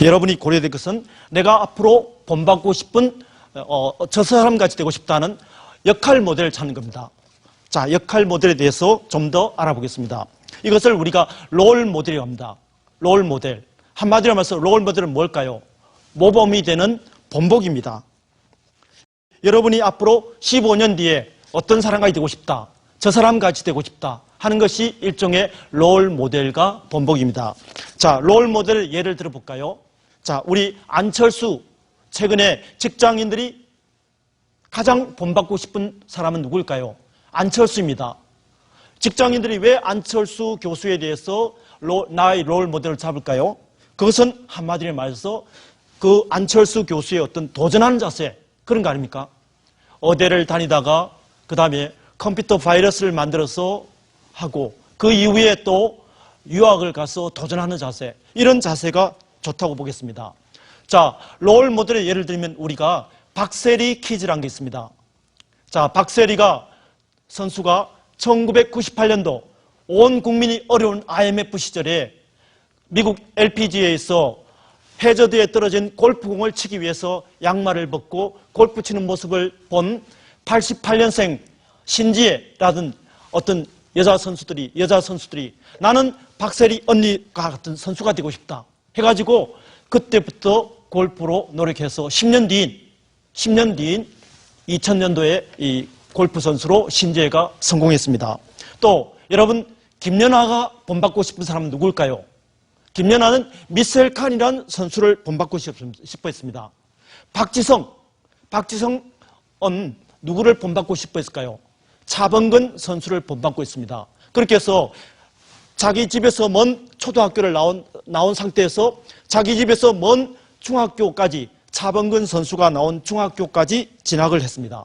여러분이 고려될 것은 내가 앞으로 본받고 싶은 저 사람같이 되고 싶다는 역할 모델을 찾는 겁니다. 자, 역할 모델에 대해서 좀 더 알아보겠습니다. 이것을 우리가 롤 모델이라고 합니다. 롤 모델. 한마디로 말해서 롤 모델은 뭘까요? 모범이 되는 본보기입니다. 여러분이 앞으로 15년 뒤에 어떤 사람같이 되고 싶다, 저 사람같이 되고 싶다 하는 것이 일종의 롤 모델과 본보기입니다. 자, 롤 모델 예를 들어볼까요? 자, 우리 안철수, 최근에 직장인들이 가장 본받고 싶은 사람은 누구일까요? 안철수입니다. 직장인들이 왜 안철수 교수에 대해서 나의 롤 모델을 잡을까요? 그것은 한마디로 말해서 그 안철수 교수의 어떤 도전하는 자세, 그런 거 아닙니까? 어대를 다니다가 그 다음에 컴퓨터 바이러스를 만들어서 하고 그 이후에 또 유학을 가서 도전하는 자세, 이런 자세가 좋다고 보겠습니다. 자, 롤 모델의 예를 들면 우리가 박세리 퀴즈라는 게 있습니다. 자, 박세리가 선수가 1998년도 온 국민이 어려운 IMF 시절에 미국 LPGA에서 해저드에 떨어진 골프공을 치기 위해서 양말을 벗고 골프 치는 모습을 본 88년생 신지혜라든 어떤 여자 선수들이 나는 박세리 언니가 같은 선수가 되고 싶다 해가지고 그때부터 골프로 노력해서 10년 뒤인 2000년도에 이 골프 선수로 신지혜가 성공했습니다. 또 여러분, 김연아가 본받고 싶은 사람은 누굴까요? 김연아는 미셀 칸이라는 선수를 본받고 싶어 했습니다. 박지성은 누구를 본받고 싶어 했을까요? 차범근 선수를 본받고 있습니다. 그렇게 해서 자기 집에서 먼 초등학교를 나온 상태에서 자기 집에서 먼 중학교까지, 차범근 선수가 나온 중학교까지 진학을 했습니다.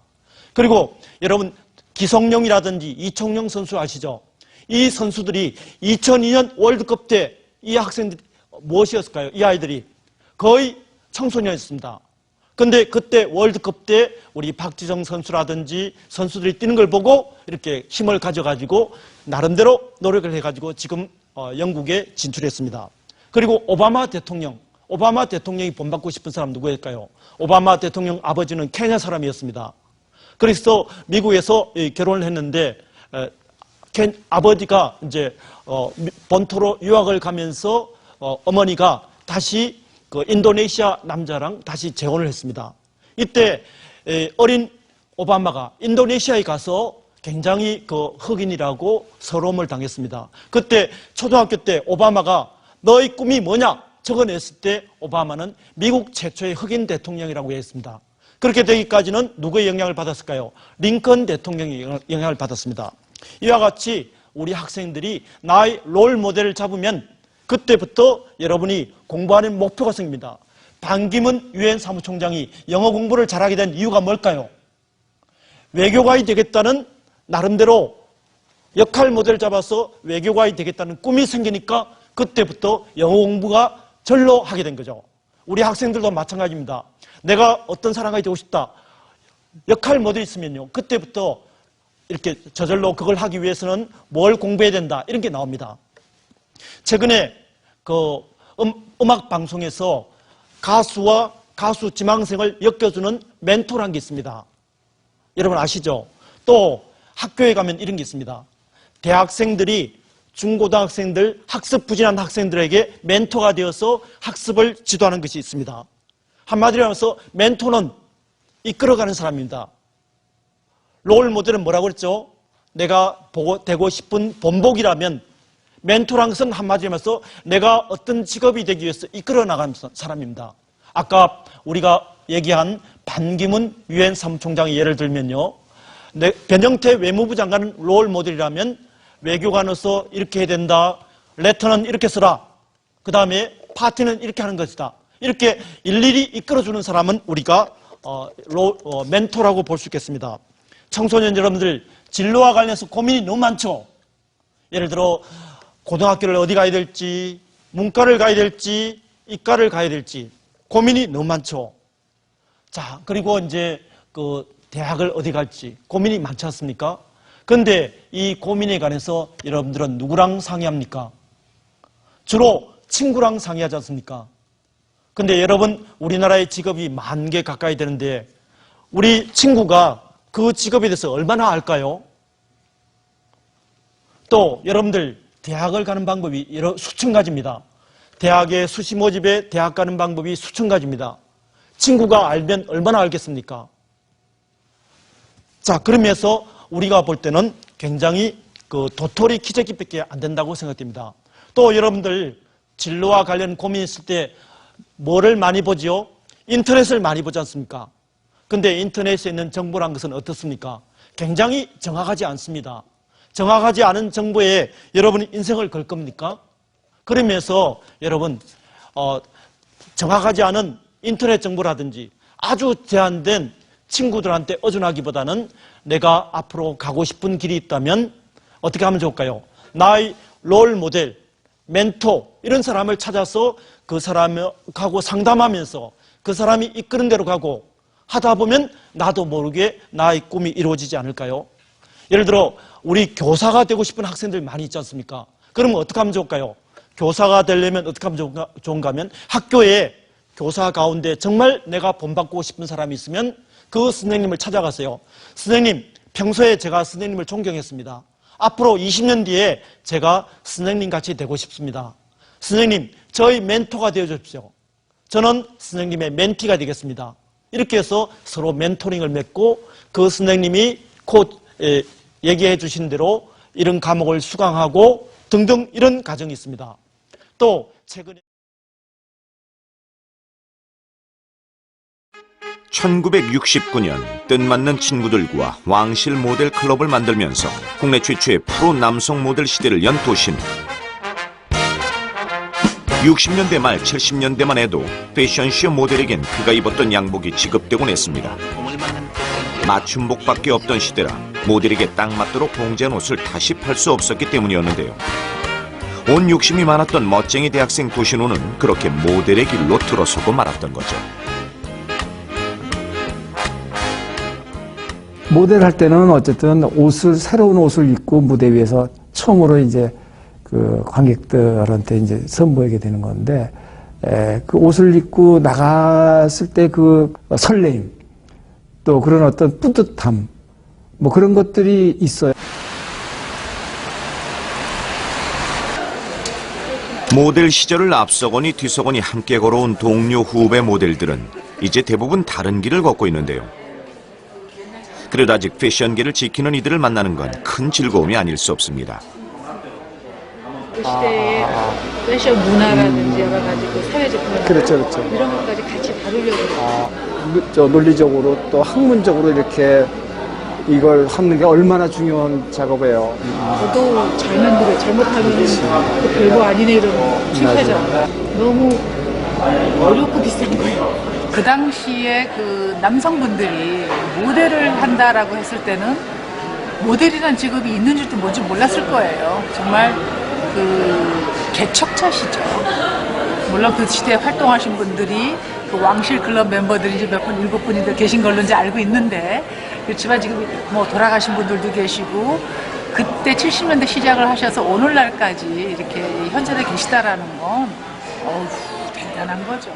그리고 여러분, 기성용이라든지 이청용 선수 아시죠? 이 선수들이 2002년 월드컵 때 이 학생들이 무엇이었을까요? 이 아이들이 거의 청소년이었습니다. 근데 그때 월드컵 때 우리 박지성 선수라든지 선수들이 뛰는 걸 보고 이렇게 힘을 가져가지고 나름대로 노력을 해가지고 지금 영국에 진출했습니다. 그리고 오바마 대통령이 본받고 싶은 사람 누구일까요? 오바마 대통령 아버지는 케냐 사람이었습니다. 그래서 미국에서 결혼을 했는데 아버지가 이제 본토로 유학을 가면서 어머니가 다시 그 인도네시아 남자랑 다시 재혼을 했습니다. 이때 어린 오바마가 인도네시아에 가서 굉장히 그 흑인이라고 서러움을 당했습니다. 그때 초등학교 때 오바마가 너의 꿈이 뭐냐 적어냈을 때 오바마는 미국 최초의 흑인 대통령이라고 했습니다. 그렇게 되기까지는 누구의 영향을 받았을까요? 링컨 대통령의 영향을 받았습니다. 이와 같이 우리 학생들이 나의 롤 모델을 잡으면 그때부터 여러분이 공부하는 목표가 생깁니다. 반기문 유엔 사무총장이 영어 공부를 잘하게 된 이유가 뭘까요? 외교관이 되겠다는 나름대로 역할 모델을 잡아서 외교관이 되겠다는 꿈이 생기니까 그때부터 영어 공부가 절로 하게 된 거죠. 우리 학생들도 마찬가지입니다. 내가 어떤 사람이 되고 싶다. 역할 모델이 있으면요, 그때부터 이렇게 저절로 그걸 하기 위해서는 뭘 공부해야 된다, 이런 게 나옵니다. 최근에 그 음악 방송에서 가수와 가수 지망생을 엮여주는 멘토라는 게 있습니다. 여러분 아시죠? 또 학교에 가면 이런 게 있습니다. 대학생들이 중고등학생들, 학습 부진한 학생들에게 멘토가 되어서 학습을 지도하는 것이 있습니다. 한마디로 하면서 멘토는 이끌어가는 사람입니다. 롤 모델은 뭐라고 그랬죠? 내가 되고 싶은 본보기라면 멘토라는 것은 한마디로 하면서 내가 어떤 직업이 되기 위해서 이끌어 나가는 사람입니다. 아까 우리가 얘기한 반기문 유엔 사무총장의 예를 들면요, 변형태 외무부 장관은 롤 모델이라면 외교관으로서 이렇게 해야 된다, 레터는 이렇게 써라, 그 다음에 파티는 이렇게 하는 것이다, 이렇게 일일이 이끌어주는 사람은 우리가 멘토라고 볼 수 있겠습니다. 청소년 여러분들, 진로와 관련해서 고민이 너무 많죠. 예를 들어 고등학교를 어디 가야 될지, 문과를 가야 될지, 이과를 가야 될지 고민이 너무 많죠. 자, 그리고 이제 그 대학을 어디 갈지 고민이 많지 않습니까? 그런데 이 고민에 관해서 여러분들은 누구랑 상의합니까? 주로 친구랑 상의하지 않습니까? 근데 여러분, 우리나라의 직업이 10,000개 가까이 되는데 우리 친구가 그 직업에 대해서 얼마나 알까요? 또 여러분들 대학을 가는 방법이 수천 가지입니다. 대학에 수시 모집에 대학 가는 방법이 수천 가지입니다. 친구가 알면 얼마나 알겠습니까? 자, 그러면서 우리가 볼 때는 굉장히 도토리 기저귀밖에 안 된다고 생각됩니다. 또 여러분들 진로와 관련 고민 있을 때 뭐를 많이 보지요? 인터넷을 많이 보지 않습니까? 근데 인터넷에 있는 정보란 것은 어떻습니까? 굉장히 정확하지 않습니다. 정확하지 않은 정보에 여러분이 인생을 걸 겁니까? 그러면서 여러분 정확하지 않은 인터넷 정보라든지 아주 제한된 친구들한테 의존하기보다는 내가 앞으로 가고 싶은 길이 있다면 어떻게 하면 좋을까요? 나의 롤 모델, 멘토 이런 사람을 찾아서 그 사람하고 상담하면서 그 사람이 이끄는 대로 가고 하다 보면 나도 모르게 나의 꿈이 이루어지지 않을까요? 예를 들어 우리 교사가 되고 싶은 학생들 많이 있지 않습니까? 그러면 어떻게 하면 좋을까요? 교사가 되려면 어떻게 하면 좋은가 하면 학교에 교사 가운데 정말 내가 본받고 싶은 사람이 있으면 그 선생님을 찾아가세요. 선생님, 평소에 제가 선생님을 존경했습니다. 앞으로 20년 뒤에 제가 선생님 같이 되고 싶습니다. 선생님, 저희 멘토가 되어 주십시오. 저는 선생님의 멘티가 되겠습니다. 이렇게 해서 서로 멘토링을 맺고 그 선생님이 곧 얘기해 주신 대로 이런 과목을 수강하고 등등 이런 과정이 있습니다. 또 최근에 1969년 뜻맞는 친구들과 왕실 모델 클럽을 만들면서 국내 최초의 프로 남성 모델 시대를 연 도신. 60년대 말 70년대만 해도 패션쇼 모델에겐 그가 입었던 양복이 지급되곤 했습니다. 맞춤복밖에 없던 시대라 모델에게 딱 맞도록 공제한 옷을 다시 팔 수 없었기 때문이었는데요. 온 욕심이 많았던 멋쟁이 대학생 도신호는 그렇게 모델의 길로 들어서고 말았던 거죠. 모델 할 때는 어쨌든 새로운 옷을 입고 무대 위에서 처음으로 이제 그 관객들한테 이제 선보이게 되는 건데, 그 옷을 입고 나갔을 때 그 설레임, 또 그런 어떤 뿌듯함, 뭐 그런 것들이 있어요. 모델 시절을 앞서거니 뒤서거니 함께 걸어온 동료 후배 모델들은 이제 대부분 다른 길을 걷고 있는데요. 그래도 아직 패션계를 지키는 이들을 만나는 건 큰 즐거움이 아닐 수 없습니다. 그 시대의 패션 문화라든지 여러 가지 그 사회적 문화 그렇죠. 이런 것까지 같이 다루려고 논리적으로 또 학문적으로 이렇게 이걸 하는 게 얼마나 중요한 작업이에요. 저도 잘못하면 그 별거 아니네 이러면 창피하잖아. 너무 어렵고 비싼 거예요. 그 당시에 그 남성분들이 모델을 한다라고 했을 때는 모델이라는 직업이 있는 줄도 뭔지 몰랐을 거예요. 정말 그 개척자시죠. 물론 그 시대에 활동하신 분들이 그 왕실 클럽 멤버들이 이제 몇 분, 7분이들 계신 걸로 이제 알고 있는데, 그렇지만 지금 뭐 돌아가신 분들도 계시고 그때 70년대 시작을 하셔서 오늘날까지 이렇게 현존에 계시다라는 건 대단한 거죠.